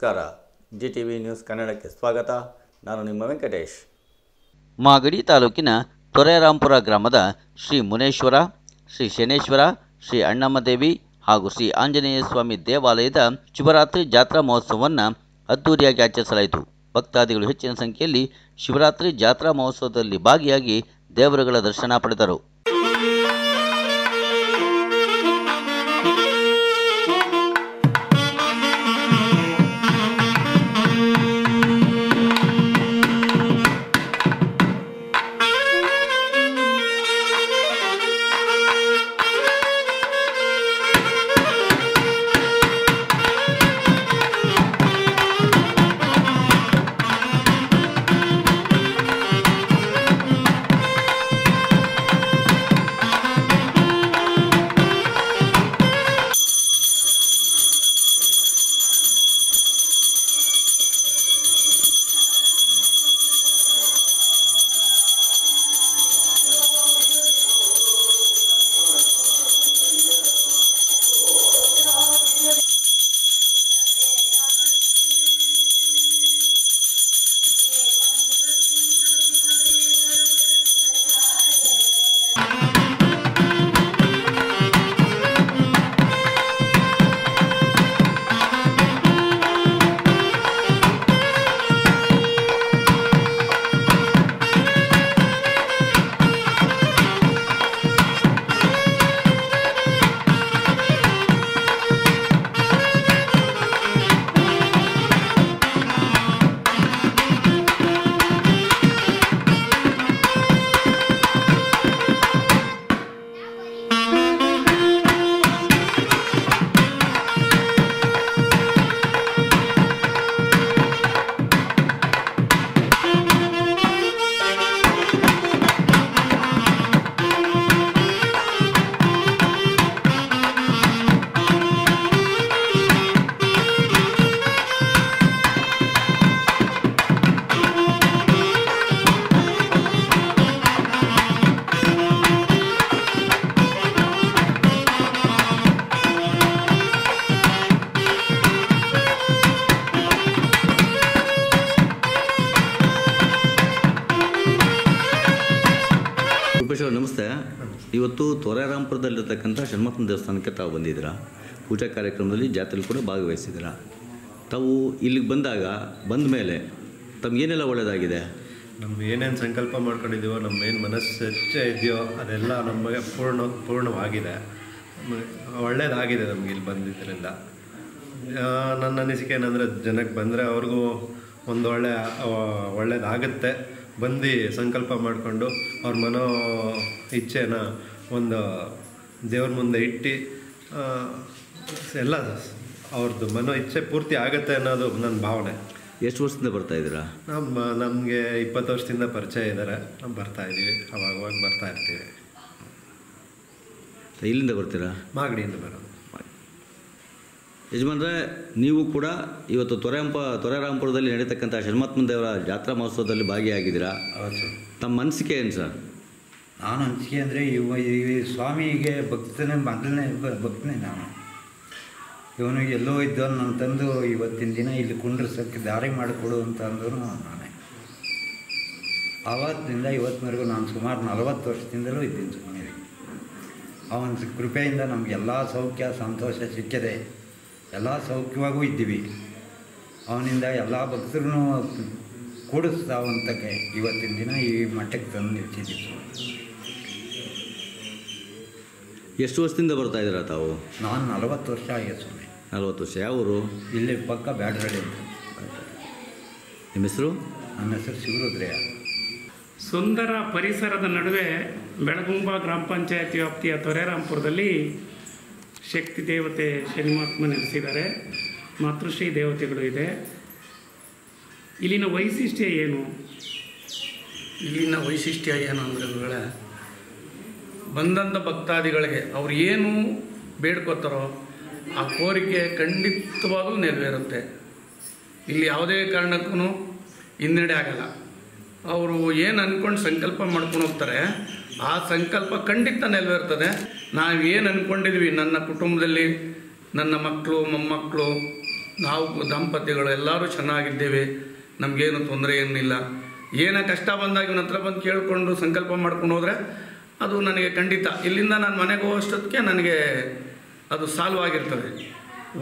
ನಮಸ್ಕಾರ. GTV news ಕನ್ನಡಕ್ಕೆ ಸ್ವಾಗತ. ನಾನು ನಿಮ್ಮ ವೆಂಕಟೇಶ್. ಮಾಗಡಿ ತಾಲೂಕಿನ ತೊರೆರಾಂಪುರ ಗ್ರಾಮದ ಶ್ರೀ ಮುನೇಶ್ವರ, ಶ್ರೀ ಶನೇಶ್ವರ, ಶ್ರೀ ಅಣ್ಣಮ್ಮದೇವಿ ಹಾಗೂ ಶ್ರೀ ಆಂಜನೇಯ ಸ್ವಾಮಿ ದೇವಾಲಯದ ಶಿವರಾತ್ರಿ ಜಾತ್ರಾ ಮಹೋತ್ಸವವನ್ನು ಅದ್ದೂರಿಯಾಗಿ ಆಚರಿಸಲಾಯಿತು. ಭಕ್ತಾದಿಗಳು ಹೆಚ್ಚಿನ ಸಂಖ್ಯೆಯಲ್ಲಿ ಶಿವರಾತ್ರಿ ಜಾತ್ರಾ ಮಹೋತ್ಸವದಲ್ಲಿ ಭಾಗಿಯಾಗಿ ದೇವರುಗಳ ದರ್ಶನ ಪಡೆದರು. ನಮಸ್ತೆ. ಇವತ್ತು ತೊರೆರಾಂಪುರದಲ್ಲಿರ್ತಕ್ಕಂಥ ಶರಣಮ್ಮನ ದೇವಸ್ಥಾನಕ್ಕೆ ತಾವು ಬಂದಿದ್ದೀರಾ. ಪೂಜಾ ಕಾರ್ಯಕ್ರಮದಲ್ಲಿ ಜಾತ್ರೆಯಲ್ಲಿ ಕೂಡ ಭಾಗವಹಿಸಿದ್ದೀರಾ. ತಾವು ಇಲ್ಲಿಗೆ ಬಂದ ಮೇಲೆ ತಮಗೇನೆಲ್ಲ ಒಳ್ಳೆಯದಾಗಿದೆ? ನಮ್ಗೆ ಏನೇನು ಸಂಕಲ್ಪ ಮಾಡ್ಕೊಂಡಿದ್ದೀವೋ, ನಮ್ಮ ಏನು ಮನಸ್ಸು ಹೆಚ್ಚೆ ಇದೆಯೋ ಅದೆಲ್ಲ ನಮಗೆ ಪೂರ್ಣವಾಗಿದೆ. ಒಳ್ಳೆಯದಾಗಿದೆ ನಮ್ಗೆ ಇಲ್ಲಿ ಬಂದಿದ್ದರಿಂದ. ನನ್ನ ಅನಿಸಿಕೆ ಏನಂದರೆ, ಜನಕ್ಕೆ ಬಂದರೆ ಅವ್ರಿಗೂ ಒಂದು ಒಳ್ಳೆಯದಾಗುತ್ತೆ. ಬಂದು ಸಂಕಲ್ಪ ಮಾಡಿಕೊಂಡು ಅವ್ರ ಮನೋ ಇಚ್ಛೆನ ಒಂದು ದೇವ್ರ ಮುಂದೆ ಇಟ್ಟು ಎಲ್ಲ ಅವ್ರದ್ದು ಮನೋ ಇಚ್ಛೆ ಪೂರ್ತಿ ಆಗುತ್ತೆ ಅನ್ನೋದು ನನ್ನ ಭಾವನೆ. ಎಷ್ಟು ವರ್ಷದಿಂದ ಬರ್ತಾಯಿದ್ದೀರಾ? ನಮಗೆ 20 ವರ್ಷದಿಂದ ಪರಿಚಯ ಇದ್ದಾರೆ. ನಾವು ಬರ್ತಾಯಿದ್ದೀವಿ, ಅವಾಗವಾಗ ಬರ್ತಾ ಇರ್ತೀವಿ. ಇಲ್ಲಿಂದ ಬರ್ತೀರಾ? ಮಾಗಡಿಯಿಂದ ಬರೋದು. ಯಜಮಾನ್ರೆ, ನೀವು ಕೂಡ ಇವತ್ತು ತೊರೆರಾಂಪುರದಲ್ಲಿ ನಡೀತಕ್ಕಂಥ ಶರಣಮ್ಮನ ದೇವರ ಜಾತ್ರಾ ಮಹೋತ್ಸವದಲ್ಲಿ ಭಾಗಿಯಾಗಿದ್ದೀರಾ. ತಮ್ಮ ಅನಿಸಿಕೆ ಏನು ಸರ್? ನಾನು ಅನಿಸಿಕೆ ಅಂದರೆ ಈ ಸ್ವಾಮಿಗೆ ಮೊದಲನೇ ಭಕ್ತನೇ ನಾನು. ಇವನು ಎಲ್ಲೋ ಇದ್ದವನು ನಾನು ತಂದು ಇವತ್ತಿನ ದಿನ ಇಲ್ಲಿ ಕುಂಡ್ರಸೋಕ್ಕೆ ದಾರಿ ಮಾಡಿಕೊಡು ಅಂತ ಅಂದವನು ನಾನೇ. ಆವತ್ತಿನಿಂದ ಇವತ್ತಿನವರೆಗೂ ನಾನು ಸುಮಾರು 40 ವರ್ಷದಿಂದಲೂ ಇದ್ದೀನಿ ಸ್ವಾಮಿಗೆ. ಅವನ ಕೃಪೆಯಿಂದ ನಮಗೆಲ್ಲ ಸೌಖ್ಯ ಸಂತೋಷ ಸಿಕ್ಕಿದೆ. ಎಲ್ಲ ಸೌಖ್ಯವಾಗೂ ಇದ್ದೀವಿ. ಅವನಿಂದ ಎಲ್ಲ ಭಕ್ತರೂ ಕೂಡಿಸ್ತಾವಂತಕ್ಕೆ ಇವತ್ತಿನ ದಿನ ಈ ಮಟ್ಟಕ್ಕೆ ತಂದು ನಿಲ್ಸಿದ್ದೀವಿ. ಎಷ್ಟು ವರ್ಷದಿಂದ ಬರ್ತಾ ಇದ್ದೀರಾ ತಾವು? ನಾನು 40 ವರ್ಷ ಆಗಿದೆ ಸ್ವಾಮಿ. 40 ವರ್ಷ. ಯಾವ ಊರು? ಇಲ್ಲಿ ಪಕ್ಕ ಬ್ಯಾಡರಳ್ಳಿ ಅಂತ. ನಿಮ್ಮ ಹೆಸರು? ನನ್ನ ಹೆಸರು ಶಿವರುದ್ರಯ್ಯ. ಸುಂದರ ಪರಿಸರದ ನಡುವೆ ಬೆಳಗುಂಬ ಗ್ರಾಮ ಪಂಚಾಯತಿ ವ್ಯಾಪ್ತಿಯ ತೊರೆರಾಂಪುರದಲ್ಲಿ ಶಕ್ತಿ ದೇವತೆ ಶನಿಮಾತ್ಮ ನೆಲೆಸಿದ್ದಾರೆ. ಮಾತೃಶ್ರೀ ದೇವತೆಗಳು ಇದೆ. ಇಲ್ಲಿನ ವೈಶಿಷ್ಟ್ಯ ಏನು? ಇಲ್ಲಿನ ವೈಶಿಷ್ಟ್ಯ ಏನು ಅಂದರೆ, ಬಂದಂಥ ಭಕ್ತಾದಿಗಳಿಗೆ ಅವ್ರು ಏನು ಬೇಡ್ಕೋತಾರೋ ಆ ಕೋರಿಕೆ ಖಂಡಿತವಾಗಲೂ ನೆರವೇರುತ್ತೆ. ಇಲ್ಲಿ ಯಾವುದೇ ಕಾರಣಕ್ಕೂ ಹಿನ್ನಡೆ ಆಗಲ್ಲ. ಅವರು ಏನು ಅಂದ್ಕೊಂಡು ಸಂಕಲ್ಪ ಮಾಡ್ಕೊಂಡು ಹೋಗ್ತಾರೆ, ಆ ಸಂಕಲ್ಪ ಖಂಡಿತ ನೆರವೇರ್ತದೆ. ನಾವು ಏನು ಅಂದ್ಕೊಂಡಿದ್ವಿ, ನನ್ನ ಕುಟುಂಬದಲ್ಲಿ ನನ್ನ ಮಕ್ಕಳು ಮೊಮ್ಮಕ್ಕಳು ನಾವು ದಾಂಪತ್ಯಗಳು ಎಲ್ಲರೂ ಚೆನ್ನಾಗಿದ್ದೇವೆ, ನಮಗೇನು ತೊಂದರೆ ಏನಿಲ್ಲ. ಏನೇ ಕಷ್ಟ ಬಂದಾಗ ಇವನ ಹತ್ರ ಬಂದು ಕೇಳಿಕೊಂಡು ಸಂಕಲ್ಪ ಮಾಡ್ಕೊಂಡು ಹೋದರೆ ಅದು ನನಗೆ ಖಂಡಿತ ಇಲ್ಲಿಂದ ನಾನು ಮನೆಗೆ ಹೋಗೋಷ್ಟೊತ್ತಿಗೆ ನನಗೆ ಅದು ಸಾಲ್ವ್ ಆಗಿರ್ತದೆ.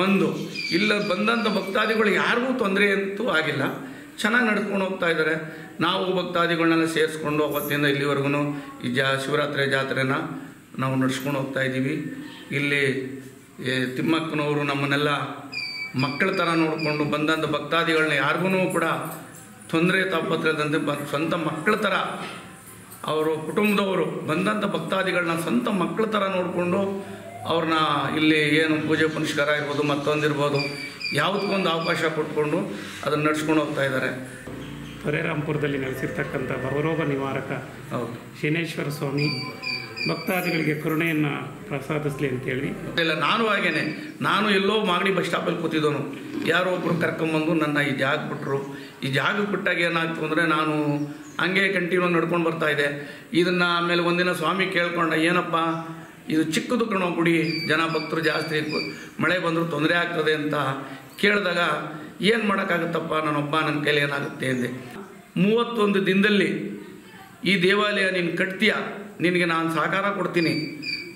ಒಂದು ಇಲ್ಲ ಬಂದಂಥ ಭಕ್ತಾದಿಗಳು ಯಾರಿಗೂ ತೊಂದರೆ ಅಂತೂ ಆಗಿಲ್ಲ, ಚೆನ್ನಾಗಿ ನಡ್ಕೊಂಡು ಹೋಗ್ತಾ ಇದ್ದಾರೆ. ನಾವು ಭಕ್ತಾದಿಗಳನ್ನೆಲ್ಲ ಸೇರಿಸ್ಕೊಂಡು ಅವತ್ತಿಂದ ಇಲ್ಲಿವರೆಗೂ ಈ ಶಿವರಾತ್ರಿ ಜಾತ್ರೆನ ನಾವು ನಡ್ಸ್ಕೊಂಡು ಹೋಗ್ತಾ ಇದ್ದೀವಿ. ಇಲ್ಲಿ ತಿಮ್ಮಕ್ಕನವರು ನಮ್ಮನ್ನೆಲ್ಲ ಮಕ್ಕಳ ಥರ ನೋಡಿಕೊಂಡು ಬಂದಂಥ ಭಕ್ತಾದಿಗಳನ್ನ ಯಾರಿಗೂ ಕೂಡ ತೊಂದರೆ ತಾಪತ್ರದಂತೆ ಸ್ವಂತ ಮಕ್ಕಳ ಥರ ಅವರು ಕುಟುಂಬದವರು ಬಂದಂಥ ಭಕ್ತಾದಿಗಳನ್ನ ಸ್ವಂತ ಮಕ್ಕಳ ಥರ ನೋಡಿಕೊಂಡು ಅವ್ರನ್ನ ಇಲ್ಲಿ ಏನು ಪೂಜೆ ಪುನಸ್ಕಾರ ಇರ್ಬೋದು ಮತ್ತೊಂದಿರ್ಬೋದು ಯಾವುದಕ್ಕೊಂದು ಅವಕಾಶ ಕೊಟ್ಕೊಂಡು ಅದನ್ನು ನಡ್ಸ್ಕೊಂಡು ಹೋಗ್ತಾ ಇದ್ದಾರೆ. ತೊರೆರಾಂಪುರದಲ್ಲಿ ನೆಲೆಸಿರ್ತಕ್ಕಂಥ ಭವರೋಗ ನಿವಾರಕ ಹೌದು ಶನೇಶ್ವರ ಸ್ವಾಮಿ ಭಕ್ತಾದಿಗಳಿಗೆ ಕರುಣೆಯನ್ನು ಪ್ರಸಾದಿಸಲಿ ಅಂತೇಳಿ. ಇಲ್ಲ, ನಾನು ಹಾಗೇನೆ, ನಾನು ಎಲ್ಲೋ ಮಾಗಡಿ ಬಸ್ ಸ್ಟಾಪಲ್ಲಿ ಕೂತಿದ್ದವನು, ಯಾರೋ ಒಬ್ಬರು ಕರ್ಕೊಂಬಂದು ನನ್ನ ಈ ಜಾಗ ಬಿಟ್ಟರು. ಈ ಜಾಗ ಬಿಟ್ಟಾಗ ಏನಾಗ್ತು ಅಂದರೆ ನಾನು ಹಂಗೆ ಕಂಟಿನ್ಯೂ ನಡ್ಕೊಂಡು ಬರ್ತಾಯಿದ್ದೆ. ಇದನ್ನು ಆಮೇಲೆ ಒಂದಿನ ಸ್ವಾಮಿ ಕೇಳ್ಕೊಂಡ, ಏನಪ್ಪ ಇದು ಚಿಕ್ಕದು ಕಣೋ ಗುಡಿ, ಜನ ಭಕ್ತರು ಜಾಸ್ತಿ, ಮಳೆ ಬಂದರೂ ತೊಂದರೆ ಆಗ್ತದೆ ಅಂತ ಕೇಳಿದಾಗ ಏನು ಮಾಡೋಕ್ಕಾಗುತ್ತಪ್ಪ, ನಾನೊಬ್ಬ ನನ್ನ ಕೈಲಿ ಏನಾಗುತ್ತೆ ಅಂದೆ. 31 ದಿನದಲ್ಲಿ ಈ ದೇವಾಲಯ ನೀನು ಕಟ್ತೀಯ, ನಿನಗೆ ನಾನು ಸಹಕಾರ ಕೊಡ್ತೀನಿ,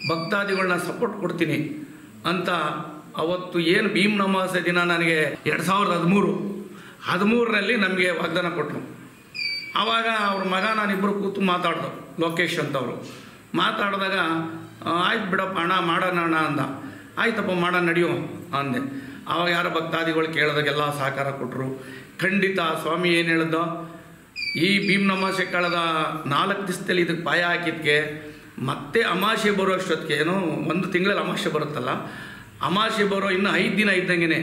ಭಕ್ತಾದಿಗಳನ್ನ ಸಪೋರ್ಟ್ ಕೊಡ್ತೀನಿ ಅಂತ ಅವತ್ತು ಏನು ಭೀಮ್ ಅಮಾವಾಸ್ಯೆ ದಿನ ನನಗೆ 2013ರಲ್ಲಿ ನಮಗೆ ವಾಗ್ದಾನ ಕೊಟ್ಟರು. ಆವಾಗ ಅವ್ರ ಮಗ ನಾನಿಬ್ಬರು ಕೂತು ಮಾತಾಡ್ದು, ಲೋಕೇಶ್ ಅಂತವರು ಮಾತಾಡಿದಾಗ ಆಯ್ತು ಬಿಡಪ್ಪ ಅಣ್ಣ ಮಾಡೋಣ ಅಂದ. ಆಯ್ತಪ್ಪ ಮಾಡೋಣ ನಡಿಯೋ ಅಂದೆ. ಆವಾಗ ಯಾರೋ ಭಕ್ತಾದಿಗಳು ಕೇಳಿದಾಗೆಲ್ಲ ಸಹಕಾರ ಕೊಟ್ಟರು. ಖಂಡಿತ ಸ್ವಾಮಿ ಏನು ಹೇಳಿದ್ದೋ, ಈ ಭೀಮ್ ಅಮಾವಾಸ್ಯೆ ಕಳೆದ 4 ದಿವಸದಲ್ಲಿ ಇದಕ್ಕೆ ಪಾಯ ಹಾಕಿದ್ದಕ್ಕೆ ಮತ್ತೆ ಅಮಾವಾಸ್ಯೆ ಬರೋ ಅಷ್ಟೊತ್ತಿಗೆ, ಏನೋ 1 ತಿಂಗಳಲ್ಲಿ ಅಮಾವಾಸ್ಯೆ ಬರುತ್ತಲ್ಲ, ಅಮಾವಾಸ್ಯೆ ಬರೋ ಇನ್ನು 5 ದಿನ ಇದ್ದಂಗೆ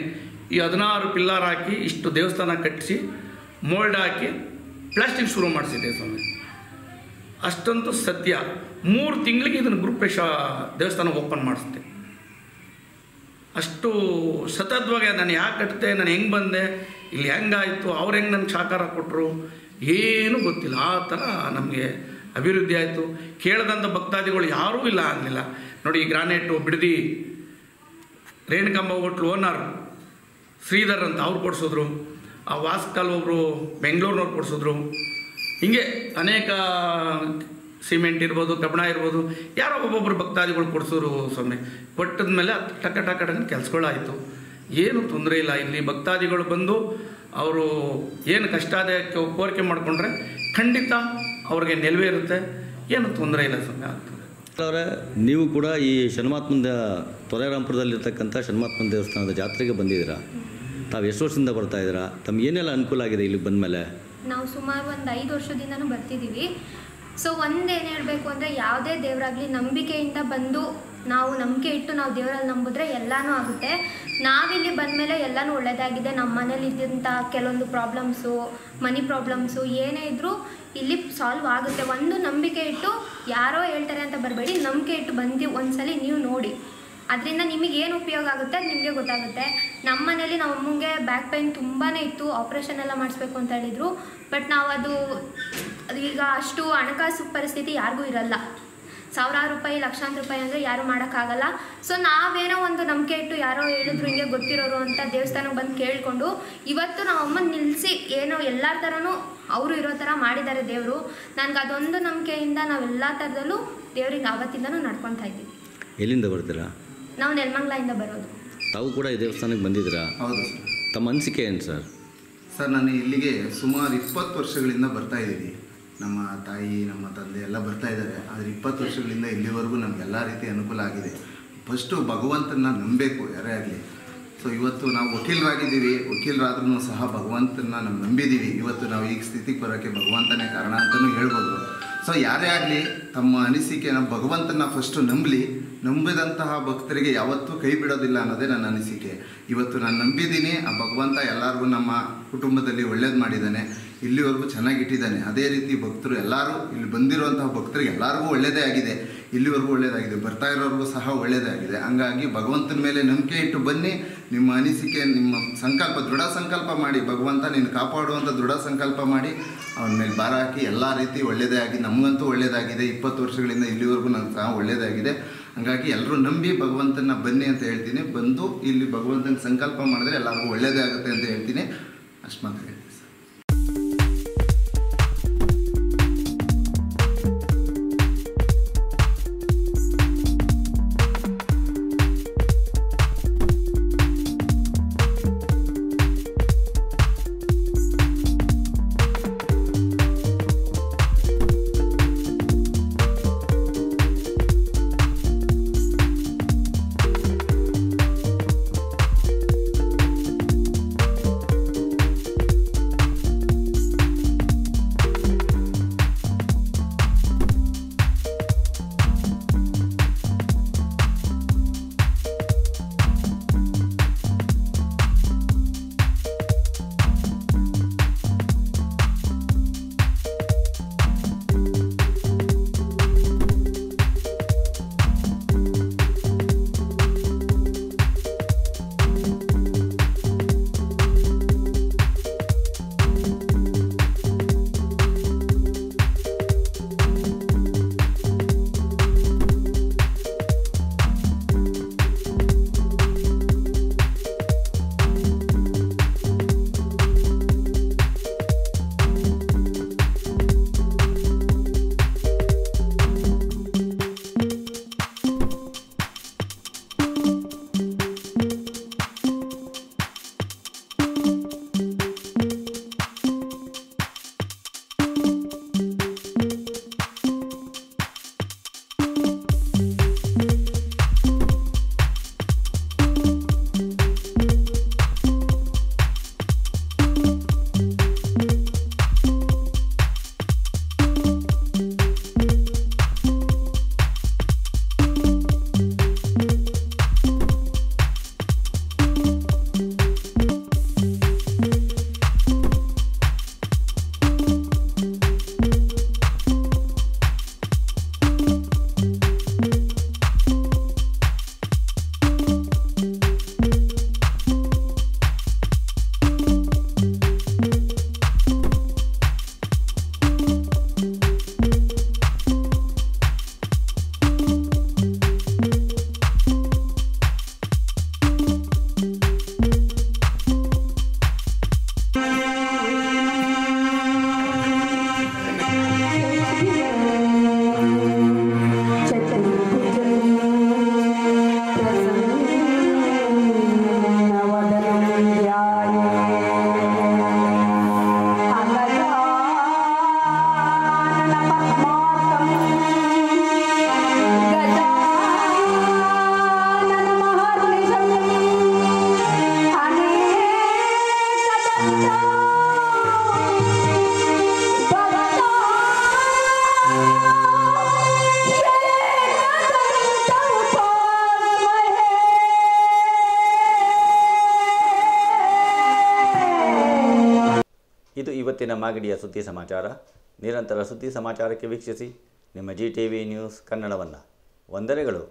ಈ 16 ಪಿಲ್ಲರ್ ಹಾಕಿ ಇಷ್ಟು ದೇವಸ್ಥಾನ ಕಟ್ಟಿಸಿ ಮೋಲ್ಡ್ ಹಾಕಿ ಪ್ಲಾಸ್ಟಿಕ್ ಶುರು ಮಾಡಿಸಿದ್ದೆ ಸ್ವಾಮಿ. ಅಷ್ಟಂತೂ ಸತ್ಯ. 3 ತಿಂಗಳಿಗೆ ಇದನ್ನು ಗುರುಪ್ರವೇಶ ದೇವಸ್ಥಾನ ಓಪನ್ ಮಾಡಿಸ್ದೆ. ಅಷ್ಟು ಸತತವಾಗಿ ನಾನು ಯಾಕೆ ಕಟ್ಟಿದೆ, ನಾನು ಹೆಂಗೆ ಬಂದೆ, ಇಲ್ಲಿ ಹೆಂಗಾಯಿತು, ಅವ್ರು ಹೆಂಗೆ ನನಗೆ ಸಹಕಾರ ಕೊಟ್ಟರು ಏನೂ ಗೊತ್ತಿಲ್ಲ. ಆ ಥರ ನಮಗೆ ಅಭಿವೃದ್ಧಿ ಆಯಿತು. ಕೇಳಿದಂಥ ಭಕ್ತಾದಿಗಳು ಯಾರೂ ಇಲ್ಲ ಆಗಲಿಲ್ಲ ನೋಡಿ. ಈ granite Bidadi Renukamba hotel owner Shridhar ಅಂತ ಅವ್ರು ಕೊಡಿಸಿದ್ರು. ಆ ವಾಸ್ಕಲ್ ಒಬ್ಬರು ಬೆಂಗಳೂರಿನವ್ರು ಕೊಡಿಸಿದ್ರು. ಹೀಗೆ ಅನೇಕ ಸಿಮೆಂಟ್ ಇರ್ಬೋದು, ಕಬ್ಬಣ ಇರ್ಬೋದು, ಯಾರೋ ಒಬ್ಬೊಬ್ಬರು ಭಕ್ತಾದಿಗಳು ಕೊಡಿಸಿದ್ರು ಸ್ವಾಮಿ. ಕೊಟ್ಟದ ಮೇಲೆ ಟಕ ಟಕ ಕೆಲಸಗಳಾಯಿತು. ಏನು ತೊಂದರೆ ಇಲ್ಲ. ಇಲ್ಲಿ ಭಕ್ತಾದಿಗಳು ಬಂದು ಅವರು ಏನು ಕಷ್ಟಾದ ಕೋರಿಕೆ ಮಾಡಿಕೊಂಡ್ರೆ ಖಂಡಿತ ಅವ್ರಿಗೆ ನೆರವೇರುತ್ತೆ, ಏನು ತೊಂದರೆ ಇಲ್ಲ ಸ್ವಾಮಿ ಆಗ್ತದೆ. ಅವರೇ, ನೀವು ಕೂಡ ಈ ಶನಿಮಾತ್ಮನ ತೊರೆರಾಂಪುರದಲ್ಲಿರ್ತಕ್ಕಂಥ ಶನಿಮಾತ್ಮನ ದೇವಸ್ಥಾನದ ಜಾತ್ರೆಗೆ ಬಂದಿದ್ದೀರಾ. ತಾವು ಎಷ್ಟು ವರ್ಷದಿಂದ ಬರ್ತಾ ಇದ್ದೀರಾ? ತಮ್ಗೆ ಏನೆಲ್ಲ ಅನುಕೂಲ ಆಗಿದೆ ಇಲ್ಲಿಗೆ ಬಂದ ಮೇಲೆ? ನಾವು ಸುಮಾರು ಒಂದು 5 ವರ್ಷದಿಂದನೂ ಬರ್ತಿದ್ದೀವಿ. ಸೊ ಒಂದೇನು ಹೇಳಬೇಕು ಅಂದರೆ, ಯಾವುದೇ ದೇವರಾಗಲಿ ನಂಬಿಕೆಯಿಂದ ಬಂದು ನಾವು ನಂಬಿಕೆ ಇಟ್ಟು ನಾವು ದೇವರಲ್ಲಿ ನಂಬಿದ್ರೆ ಎಲ್ಲನೂ ಆಗುತ್ತೆ. ನಾವಿಲ್ಲಿ ಬಂದಮೇಲೆ ಎಲ್ಲನೂ ಒಳ್ಳೆಯದಾಗಿದೆ. ನಮ್ಮ ಮನೇಲಿ ಇದ್ದಂಥ ಕೆಲವೊಂದು ಪ್ರಾಬ್ಲಮ್ಸು, ಮನಿ ಪ್ರಾಬ್ಲಮ್ಸು ಏನೇ ಇದ್ದರೂ ಇಲ್ಲಿ ಸಾಲ್ವ್ ಆಗುತ್ತೆ. ಒಂದು ನಂಬಿಕೆ ಇಟ್ಟು, ಯಾರೋ ಹೇಳ್ತಾರೆ ಅಂತ ಬರಬೇಡಿ, ನಂಬಿಕೆ ಇಟ್ಟು ಬಂದು ಒಂದ್ಸಲಿ ನೀವು ನೋಡಿ, ಅದರಿಂದ ನಿಮಗೇನು ಉಪಯೋಗ ಆಗುತ್ತೆ ಅದು ನಿಮಗೆ ಗೊತ್ತಾಗುತ್ತೆ. ನಮ್ಮ ಮನೇಲಿ ನಮ್ಮ ಅಮ್ಮಂಗೆ ಬ್ಯಾಕ್ ಪೈನ್ ತುಂಬಾ ಇತ್ತು, ಆಪ್ರೇಷನ್ ಎಲ್ಲ ಮಾಡಿಸ್ಬೇಕು ಅಂತ ಹೇಳಿದರು. ಬಟ್ ನಾವು ಅದು ಈಗ ಅಷ್ಟು ಹಣಕಾಸು ಪರಿಸ್ಥಿತಿ ಯಾರಿಗೂ ಇರಲ್ಲ. 1000 ರೂಪಾಯಿ, ಲಕ್ಷಾಂತರ ರೂಪಾಯಿ ಅಂದರೆ ಯಾರೂ ಮಾಡೋಕ್ಕಾಗಲ್ಲ. ಸೊ ನಾವೇನೋ ಒಂದು ನಂಬಿಕೆ ಇಟ್ಟು, ಯಾರೋ ಹೇಳಿದ್ರು ಹಿಂಗೆ ಗೊತ್ತಿರೋರು ಅಂತ ದೇವಸ್ಥಾನಕ್ಕೆ ಬಂದು ಕೇಳಿಕೊಂಡು ಇವತ್ತು ನಾವು ಅಮ್ಮನ ನಿಲ್ಲಿಸಿ ಏನೋ ಎಲ್ಲರ ಥರನೂ ಅವರು ಇರೋ ಥರ ಮಾಡಿದ್ದಾರೆ ದೇವರು. ನನಗೆ ಅದೊಂದು ನಂಬಿಕೆಯಿಂದ ನಾವೆಲ್ಲ ಥರದಲ್ಲೂ ದೇವ್ರಿಗೆ ಆವತ್ತಿಂದನೂ ನಡ್ಕೊತಾ ಇದ್ದೀವಿ. ಎಲ್ಲಿಂದ ಬರ್ತೀರಾ? ನಾವು ನೆಲಮಂಗಲದಿಂದ ಬರೋದು. ತಾವು ಕೂಡ ಈ ದೇವಸ್ಥಾನಕ್ಕೆ ಬಂದಿದ್ದೀರಾ? ಹೌದು ಸರ್. ತಮ್ಮ ಅನಿಸಿಕೆ ಏನು ಸರ್? ಸರ್, ನಾನು ಇಲ್ಲಿಗೆ ಸುಮಾರು 20 ವರ್ಷಗಳಿಂದ ಬರ್ತಾ ಇದ್ದೀನಿ. ನಮ್ಮ ತಾಯಿ, ನಮ್ಮ ತಂದೆ ಎಲ್ಲ ಬರ್ತಾ ಇದ್ದಾರೆ. ಆದರೆ 20 ವರ್ಷಗಳಿಂದ ಇಲ್ಲಿವರೆಗೂ ನಮಗೆಲ್ಲ ರೀತಿ ಅನುಕೂಲ ಆಗಿದೆ. ಫಸ್ಟು ಭಗವಂತನ ನಂಬಬೇಕು ಯಾರೇ ಆಗಲಿ. ಸೊ ಇವತ್ತು ನಾವು ವಕೀಲರಾಗಿದ್ದೀವಿ, ವಕೀಲರಾದ್ರೂ ಸಹ ಭಗವಂತನ ನಾವು ನಂಬಿದ್ದೀವಿ. ಇವತ್ತು ನಾವು ಈಗ ಸ್ಥಿತಿಗೆ ಬರೋಕ್ಕೆ ಭಗವಂತನೇ ಕಾರಣ ಅಂತಲೂ ಹೇಳ್ಬೋದು. ಸೊ ಯಾರೇ ಆಗಲಿ ತಮ್ಮ ಅನಿಸಿಕೆ, ನಮ್ಮ ಭಗವಂತನ ಫಸ್ಟು ನಂಬಿದಂತಹ ಭಕ್ತರಿಗೆ ಯಾವತ್ತೂ ಕೈ ಬಿಡೋದಿಲ್ಲ ಅನ್ನೋದೇ ನನ್ನ ಅನಿಸಿಕೆ. ಇವತ್ತು ನಾನು ನಂಬಿದ್ದೀನಿ, ಆ ಭಗವಂತ ಎಲ್ಲರಿಗೂ ನಮ್ಮ ಕುಟುಂಬದಲ್ಲಿ ಒಳ್ಳೇದು ಮಾಡಿದ್ದಾನೆ, ಇಲ್ಲಿವರೆಗೂ ಚೆನ್ನಾಗಿಟ್ಟಿದ್ದಾನೆ. ಅದೇ ರೀತಿ ಭಕ್ತರು ಎಲ್ಲರೂ ಇಲ್ಲಿ ಬಂದಿರುವಂತಹ ಭಕ್ತರಿಗೆ ಎಲ್ಲರಿಗೂ ಒಳ್ಳೆಯದೇ ಆಗಿದೆ, ಇಲ್ಲಿವರೆಗೂ ಒಳ್ಳೆಯದಾಗಿದೆ, ಬರ್ತಾ ಇರೋರಿಗೂ ಸಹ ಒಳ್ಳೆಯದೇ ಆಗಿದೆ. ಹಂಗಾಗಿ ಭಗವಂತನ ಮೇಲೆ ನಂಬಿಕೆ ಇಟ್ಟು ಬನ್ನಿ. ನಿಮ್ಮ ಅನಿಸಿಕೆ, ನಿಮ್ಮ ಸಂಕಲ್ಪ, ದೃಢ ಸಂಕಲ್ಪ ಮಾಡಿ, ಭಗವಂತ ನೀನು ಕಾಪಾಡುವಂಥ ದೃಢ ಸಂಕಲ್ಪ ಮಾಡಿ ಅವನ ಮೇಲೆ ಭಾರ ಹಾಕಿ ಎಲ್ಲ ರೀತಿ ಒಳ್ಳೆಯದೇ ಆಗಿ, ನಮಗಂತೂ ಒಳ್ಳೆಯದಾಗಿದೆ. 20 ವರ್ಷಗಳಿಂದ ಇಲ್ಲಿವರೆಗೂ ನನಗೆ ಸಹ ಒಳ್ಳೆಯದಾಗಿದೆ. ಹಾಗಾಗಿ ಎಲ್ಲರೂ ನಂಬಿ ಭಗವಂತನ ಬನ್ನಿ ಅಂತ ಹೇಳ್ತೀನಿ. ಬಂದು ಇಲ್ಲಿ ಭಗವಂತನ ಸಂಕಲ್ಪ ಮಾಡಿದ್ರೆ ಎಲ್ಲರಿಗೂ ಒಳ್ಳೆಯದೇ ಆಗುತ್ತೆ ಅಂತ ಹೇಳ್ತೀನಿ. ಅಷ್ಟು ಮಾತ್ರ ಹೇಳ್ತೀನಿ ಸರ್. ಇದು ಇವತ್ತಿನ ಮಾಗಡಿಯ ಸುದ್ದಿ ಸಮಾಚಾರ. ನಿರಂತರ ಸುದ್ದಿ ಸಮಾಚಾರಕ್ಕೆ ವೀಕ್ಷಿಸಿ ನಿಮ್ಮ GTV ನ್ಯೂಸ್ ಕನ್ನಡವನ್ನು. ವಂದನೆಗಳು.